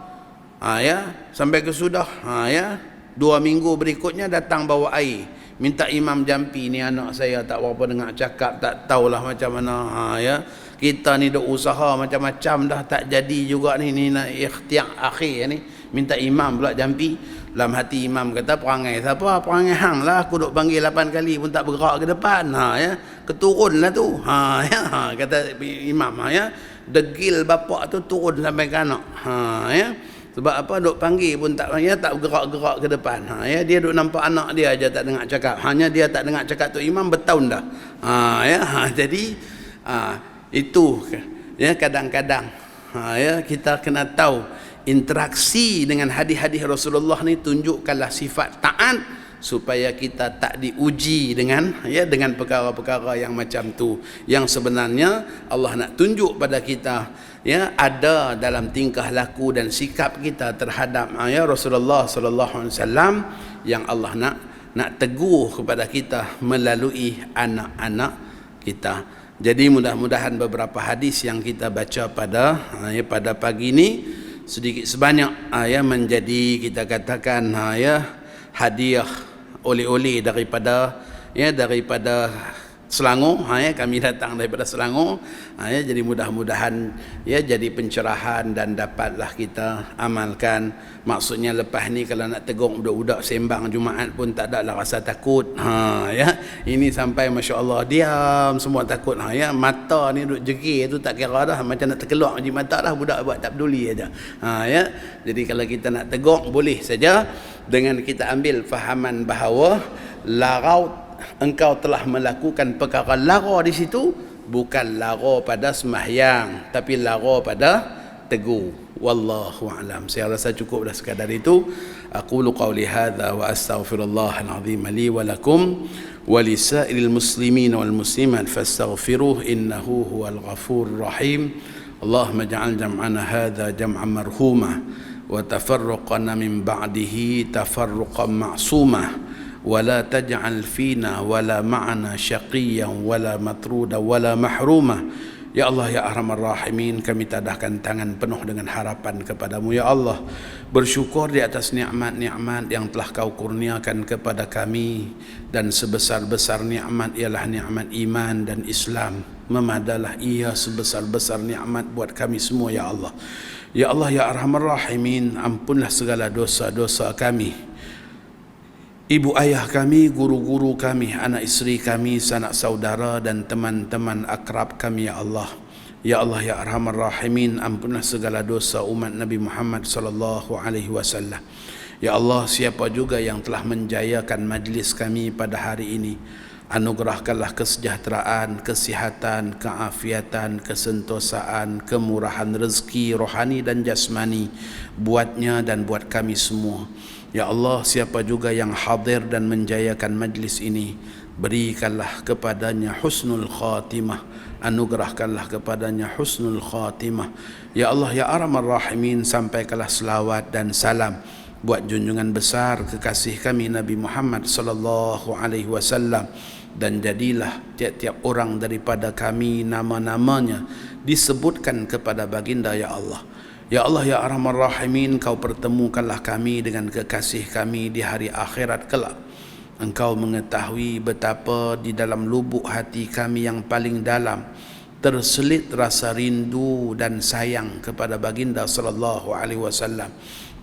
Ya, sampai kesudah, ya, 2 minggu berikutnya datang bawa air, minta imam jampi. Ni anak saya tak berapa dengar cakap, tak tahulah macam mana. Ya, kita ni dah usaha macam-macam dah, tak jadi juga ni nak ikhtiar akhir ni, minta imam pula jampi. Dalam hati imam kata, perangai siapa? Perangai hang lah, aku duk panggil 8 kali pun tak bergerak ke depan. Ya, keturun lah tu. Ya, kata imam, ya, degil bapak tu turun sampai ke anak. Ya, sebab apa? Duk panggil pun tak, ya, tak bergerak-gerak ke depan. Ya, dia duk nampak anak dia aja tak dengar cakap. Hanya dia tak dengar cakap tu imam bertahun dah. Ya, jadi itu, ya, kadang-kadang ya, kita kena tahu interaksi dengan hadis-hadis Rasulullah ni tunjukkanlah sifat taat, supaya kita tak diuji dengan, ya, dengan perkara-perkara yang macam tu, yang sebenarnya Allah nak tunjuk pada kita, ya, ada dalam tingkah laku dan sikap kita terhadap, ya, Rasulullah sallallahu alaihi wasallam, yang Allah nak tegur kepada kita melalui anak-anak kita. Jadi mudah-mudahan beberapa hadis yang kita baca pada pagi ini sedikit sebanyak, ya, menjadi, kita katakan, ya, hadiah, oleh-oleh daripada Selangor. Ya, kami datang daripada Selangor. Ya, jadi mudah-mudahan, ya, jadi pencerahan dan dapatlah kita amalkan. Maksudnya lepas ni kalau nak tegur budak-budak sembang Jumaat pun tak ada lah rasa takut. Ya, ini sampai masya-Allah diam semua takut. Ya, mata ni duk jegir tu tak kira dah, macam nak terkeluar je mata dah, budak buat tak peduli aja. Ya, jadi kalau kita nak tegur boleh saja dengan kita ambil fahaman bahawa larau engkau telah melakukan perkara lara di situ, bukan lara pada sembahyang, tapi lara pada tegur. Wallahu a'lam. Saya rasa cukup dah sekadar itu. Aqulu qawli hadza wa astaghfirullahal azim li wa lakum wa lisairil muslimin wal muslimat fastaghfiruhu innahu huwal ghafurur rahim. Allahumma ja'al jam'ana hadza jam'an marhuma wa tafarruqana min ba'dihi tafarruqan ma'suma. ولا تجعل فينا ولا معنا شقيا ولا مطرودا ولا محروما. Ya Allah, ya Arhamar Rahimin, kami tadahkan tangan penuh dengan harapan kepadamu, ya Allah, bersyukur di atas nikmat-nikmat yang telah kau kurniakan kepada kami, dan sebesar-besar nikmat ialah nikmat iman dan Islam. Memadalah ia sebesar-besar nikmat buat kami semua, ya Allah. Ya Allah, ya Arhamar Rahimin, ampunlah segala dosa-dosa kami, ibu ayah kami, guru-guru kami, anak isteri kami, sanak saudara dan teman-teman akrab kami, ya Allah. Ya Allah, ya Arhamar Rahimin, ampunlah segala dosa umat Nabi Muhammad sallallahu alaihi wasallam. Ya Allah, siapa juga yang telah menjayakan majlis kami pada hari ini, anugerahkanlah kesejahteraan, kesihatan, keafiatan, kesentosaan, kemurahan rezeki rohani dan jasmani buatnya dan buat kami semua. Ya Allah, siapa juga yang hadir dan menjayakan majlis ini, berikanlah kepadanya husnul khatimah, anugerahkanlah kepadanya husnul khatimah. Ya Allah, ya Arhamar Rahimin, sampaikanlah selawat dan salam buat junjungan besar kekasih kami Nabi Muhammad sallallahu alaihi wasallam, dan jadilah tiap-tiap orang daripada kami nama-namanya disebutkan kepada baginda, ya Allah. Ya Allah, ya Arhamar Rahimin, kau pertemukanlah kami dengan kekasih kami di hari akhirat kelak. Engkau mengetahui betapa di dalam lubuk hati kami yang paling dalam terselit rasa rindu dan sayang kepada baginda sallallahu alaihi wasallam,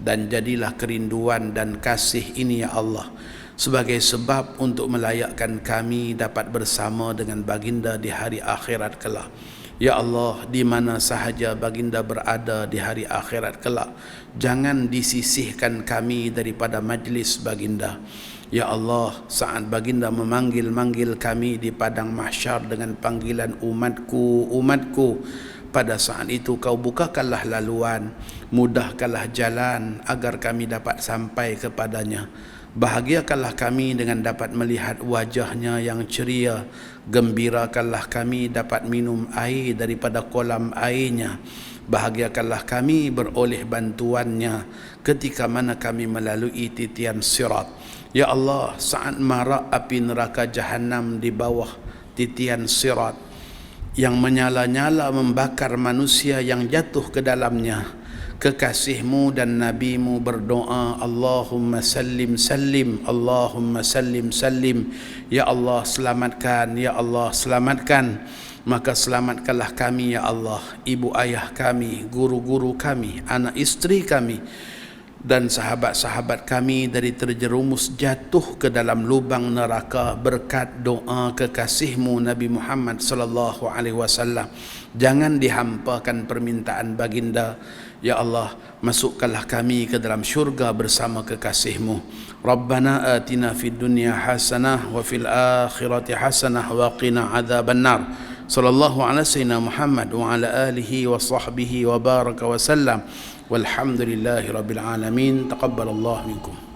dan jadilah kerinduan dan kasih ini, ya Allah, sebagai sebab untuk melayakkan kami dapat bersama dengan baginda di hari akhirat kelak. Ya Allah, di mana sahaja baginda berada di hari akhirat kelak, jangan disisihkan kami daripada majlis baginda. Ya Allah, saat baginda memanggil-manggil kami di padang mahsyar dengan panggilan umatku, umatku, pada saat itu kau bukakanlah laluan, mudahkanlah jalan agar kami dapat sampai kepadanya. Bahagiakanlah kami dengan dapat melihat wajahnya yang ceria. Gembirakanlah kami dapat minum air daripada kolam airnya. Bahagiakanlah kami beroleh bantuannya ketika mana kami melalui titian sirat. Ya Allah, saat marak api neraka Jahannam di bawah titian sirat yang menyala-nyala membakar manusia yang jatuh ke dalamnya, kekasihmu dan nabimu berdoa, Allahumma sallim sallim, Allahumma sallim sallim. Ya Allah selamatkan, ya Allah selamatkan. Maka selamatkanlah kami ya Allah, ibu ayah kami, guru-guru kami, anak isteri kami dan sahabat-sahabat kami dari terjerumus jatuh ke dalam lubang neraka berkat doa kekasihmu Nabi Muhammad sallallahu alaihi wasallam. Jangan dihampakan permintaan baginda. Ya Allah, masukkanlah kami ke dalam syurga bersama kekasihmu. Rabbana atina fid dunya hasanah wa fil akhirati hasanah wa qina adzabannar. Sallallahu ala sayyidina Muhammad wa ala alihi wa sahbihi wa baraka wa sallam. Walhamdulillahi rabbil alamin. Taqabbalallahu minkum.